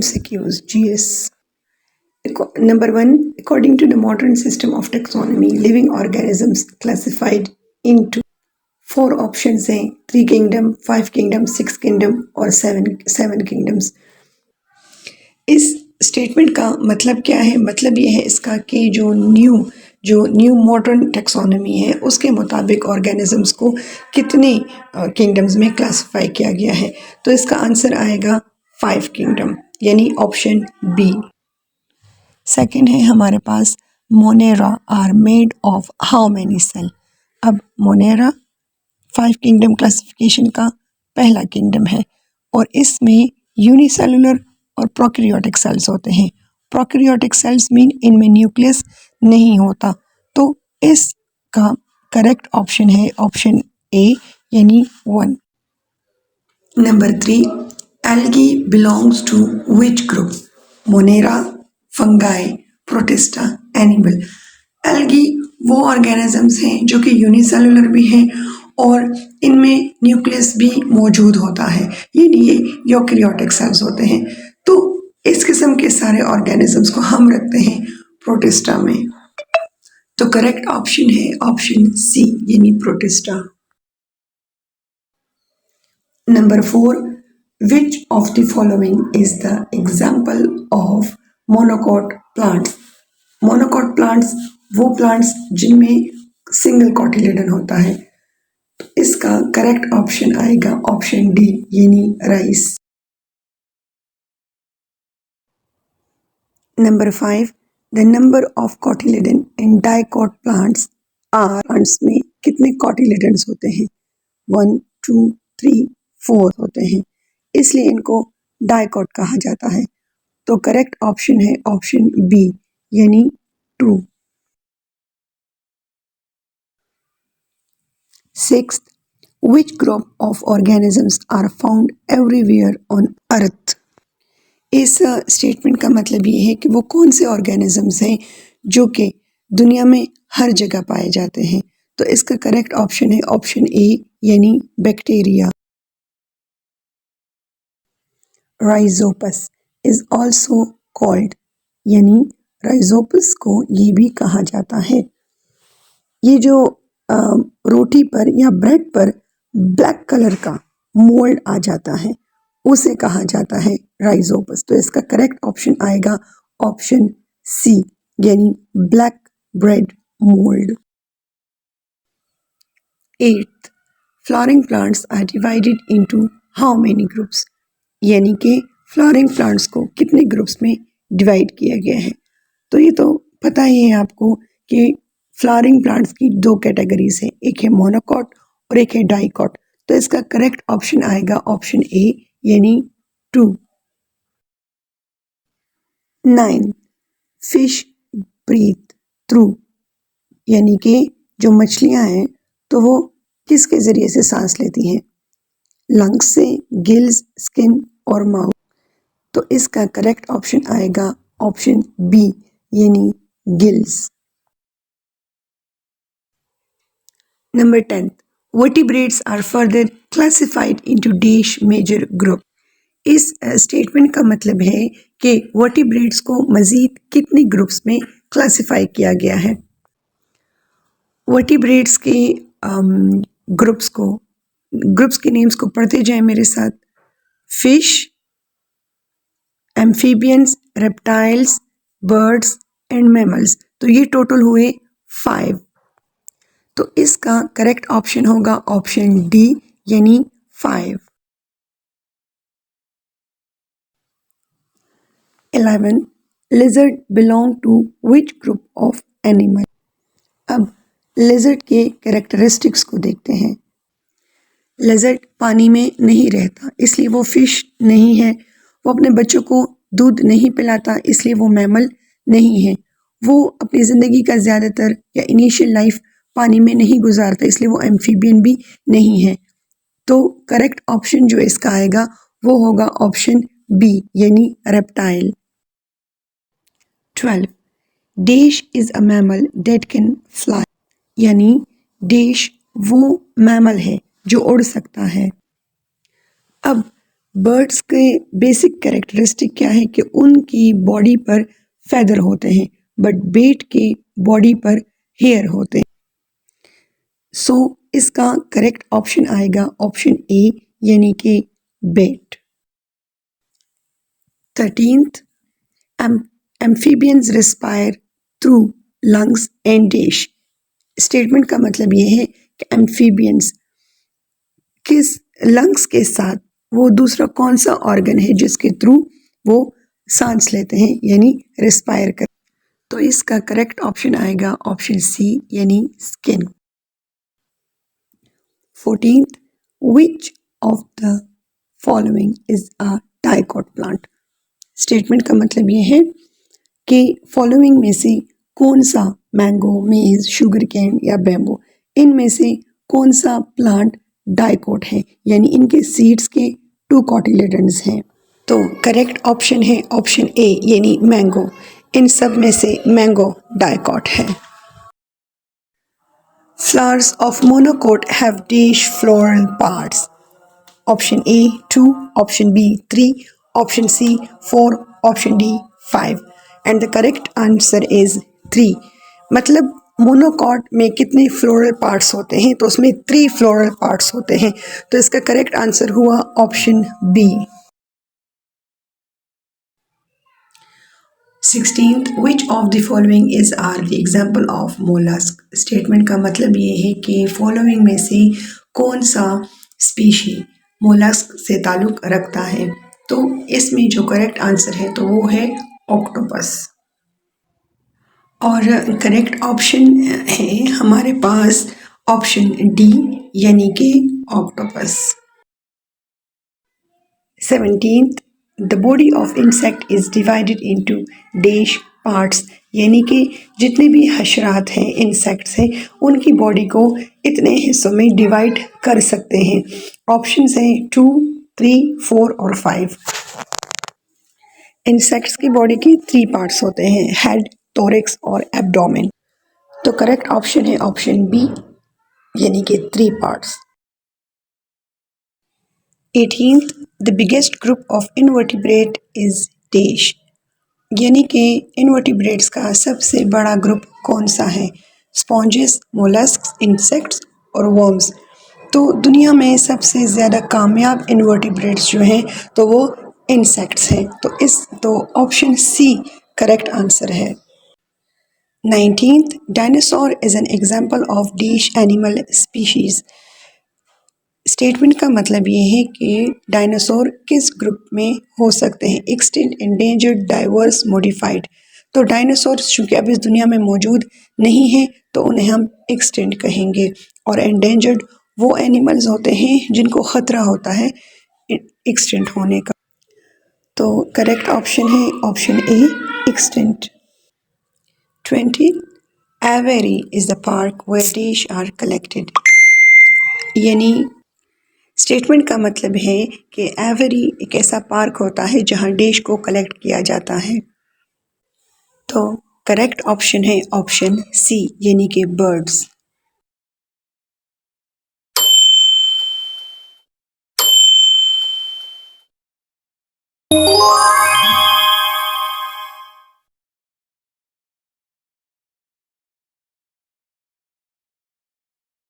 MCQs, GS. Number 1, according to the modern system of taxonomy, living organisms classified into 4 options हैं, 3 kingdom, 5 kingdom, 6 kingdom और 7 kingdoms. इस statement का मतलब क्या है? मतलब ये है इसका कि जो न्यू मॉडर्न टैक्सोनॉमी है उसके मुताबिक ऑर्गेनिजम्स को कितने किंगडम्स में क्लासिफाई किया गया है. तो इसका आंसर आएगा 5 किंगडम, यानी ऑप्शन बी. सेकंड है हमारे पास Monera are made of how many cell. अब मोनेरा 5 किंगडम क्लासिफिकेशन का पहला किंगडम है और इसमें यूनिसेलुलर और प्रोकैरियोटिक सेल्स होते हैं. प्रोकैरियोटिक सेल्स मीन इनमें न्यूक्लियस नहीं होता. तो इसका करेक्ट ऑप्शन है ऑप्शन ए, यानी 1. Number 3, algae belongs to which group? Monera, fungi, Protista, animal. Algae वो ऑर्गेनिजम्स हैं जो कि यूनिसेलुलर भी हैं और इनमें न्यूक्लियस भी मौजूद होता है, यानी ये यूकैरियोटिक सेल्स होते हैं. तो इस किस्म के सारे ऑर्गेनिजम्स को हम रखते हैं प्रोटिस्टा में. तो करेक्ट ऑप्शन है ऑप्शन सी, यानी Protista. Number 4, which of the following is the example of monocot plants? Monocot plants वो प्लांट्स जिनमें सिंगल कॉटिलेडन होता है. तो इसका करेक्ट ऑप्शन आएगा ऑप्शन डी, यानी rice. Number 5, the number of cotyledon in dicot plants are. Plants में कितने कॉटिलेडन्स होते हैं? 1, 2, 3, 4 होते हैं, इसलिए इनको डाइकॉट कहा जाता है. तो करेक्ट ऑप्शन है ऑप्शन बी, यानी 2. 6th, which group of organisms are found everywhere on earth? इस स्टेटमेंट का मतलब ये है कि वो कौन से ऑर्गेनिजम्स हैं जो कि दुनिया में हर जगह पाए जाते हैं. तो इसका करेक्ट ऑप्शन है ऑप्शन ए, यानी bacteria. Rhizopus is also called, यानी राइजोपस को ये भी कहा जाता है. ये जो रोटी पर या ब्रेड पर ब्लैक कलर का मोल्ड आ जाता है उसे कहा जाता है राइजोपस. तो इसका करेक्ट ऑप्शन आएगा ऑप्शन सी, यानी black bread mould. 8th, flowering plants are divided into how many groups? यानी कि फ्लावरिंग प्लांट्स को कितने ग्रुप्स में डिवाइड किया गया है? तो ये तो पता ही है आपको कि फ्लावरिंग प्लांट्स की 2 कैटेगरीज हैं, एक है मोनोकॉट और एक है डाइकॉट. तो इसका करेक्ट ऑप्शन आएगा ऑप्शन ए, यानी 2. 9, फिश ब्रीथ थ्रू, यानी कि जो मछलियां हैं तो वो किसके ज़रिए से सांस लेती हैं? लंग्स से, गिल्स, स्किन और माउथ. तो इसका करेक्ट ऑप्शन आएगा ऑप्शन बी, यानी gills. Number 10, vertebrates are further classified into dash major group. इस स्टेटमेंट का मतलब है कि वर्टिब्रेट्स को मज़ीद कितने ग्रुप्स में क्लासिफाई किया गया है. वर्टिब्रेट्स के ग्रुप्स के नेम्स को पढ़ते जाएं मेरे साथ. Fish, amphibians, reptiles, birds and mammals. तो ये टोटल हुए 5. तो इसका करेक्ट ऑप्शन होगा ऑप्शन डी, यानी 5. 11, lizard belong to which group of animal? अब लिजर्ड के कैरेक्टरिस्टिक्स को देखते हैं. लिजर्ड पानी में नहीं रहता, इसलिए वो फिश नहीं है. वो अपने बच्चों को दूध नहीं पिलाता, इसलिए वो मैमल नहीं है. वो अपनी ज़िंदगी का ज़्यादातर या इनिशियल लाइफ पानी में नहीं गुजारता, इसलिए वो एम्फीबियन भी नहीं है. तो करेक्ट ऑप्शन जो इसका आएगा वो होगा ऑप्शन बी, यानी reptile. 12, dash is a mammal that can fly, यानी डेश वो मैमल है जो उड़ सकता है. अब बर्ड्स के बेसिक कैरेक्टरिस्टिक क्या है कि उनकी बॉडी पर फेदर होते हैं, बट बेट के बॉडी पर हेयर होते हैं। सो इसका करेक्ट ऑप्शन आएगा ऑप्शन ए यानी कि बेट। 13th, amphibians respire through lungs and dash. Statement का मतलब ये है कि एम्फीबियंस किस लंग्स के साथ वो दूसरा कौन सा ऑर्गन है जिसके थ्रू वो सांस लेते हैं यानी रेस्पायर कर। तो इसका करेक्ट ऑप्शन आएगा ऑप्शन सी यानी skin. 14th, which of the following is a dicot plant? Statement का मतलब ये है कि फॉलोइंग में से कौन सा मैंगो, मेज, शुगर कैन या बैम्बू, इनमें से कौन सा प्लांट डाइकोट है यानी इनके सीड्स के 2 कॉटिलेडन्स हैं। तो करेक्ट ऑप्शन है ऑप्शन ए यानी मैंगो। इन सब में से मैंगो डाइकोट है। Flowers of monocot have dash floral parts. Option A 2, option B 3, option C 4, option D 5. And the correct answer is 3. मतलब मोनोकॉट में कितने फ्लोरल पार्ट्स होते हैं, तो उसमें 3 फ्लोरल पार्ट्स होते हैं। तो इसका करेक्ट आंसर हुआ option B. 16th, which of the following is are the example of mollusk? Statement का मतलब ये है कि फॉलोइंग में से कौन सा स्पीशी मोलस्क से ताल्लुक रखता है। तो इसमें जो करेक्ट आंसर है तो वो है ऑक्टोपस। और करेक्ट ऑप्शन है हमारे पास ऑप्शन डी यानी कि octopus. 17th, the body of insect is divided into dash parts, यानी कि जितने भी हशरात हैं इंसेक्ट्स हैं उनकी बॉडी को इतने हिस्सों में डिवाइड कर सकते हैं। ऑप्शंस हैं 2, 3, 4 और 5। इंसेक्ट्स की बॉडी के 3 पार्ट्स होते हैं, हेड, थोरैक्स और एब्डोमेन। तो करेक्ट ऑप्शन है ऑप्शन बी यानी कि 3 parts. 18th, the biggest group of invertebrate is dash, यानी कि इनवर्टिब्रेट्स का सबसे बड़ा ग्रुप कौन सा है। स्पॉन्जेस, मोलस्क्स, इंसेक्ट्स और वर्म्स। तो दुनिया में सबसे ज़्यादा कामयाब इनवर्टिब्रेट्स जो हैं तो वो इंसेक्ट्स हैं। तो ऑप्शन सी करेक्ट आंसर है। 19th, dinosaur is an example of dash animal species. Statement का मतलब ये है कि डायनासोर किस ग्रुप में हो सकते हैं। Extinct, endangered, diverse, modified. तो डायनासोर्स चूँकि अब इस दुनिया में मौजूद नहीं है तो उन्हें हम एक्सटिंक्ट कहेंगे। और एंडेंजर्ड वो एनिमल्स होते हैं जिनको ख़तरा होता है एक्सटिंक्ट होने का। तो करेक्ट ऑप्शन है option A extinct. 20, aviary is the park where dash are collected, यानी स्टेटमेंट का मतलब है कि एवरी एक ऐसा पार्क होता है जहां डैश को कलेक्ट किया जाता है। तो करेक्ट ऑप्शन है ऑप्शन सी यानी कि बर्ड्स।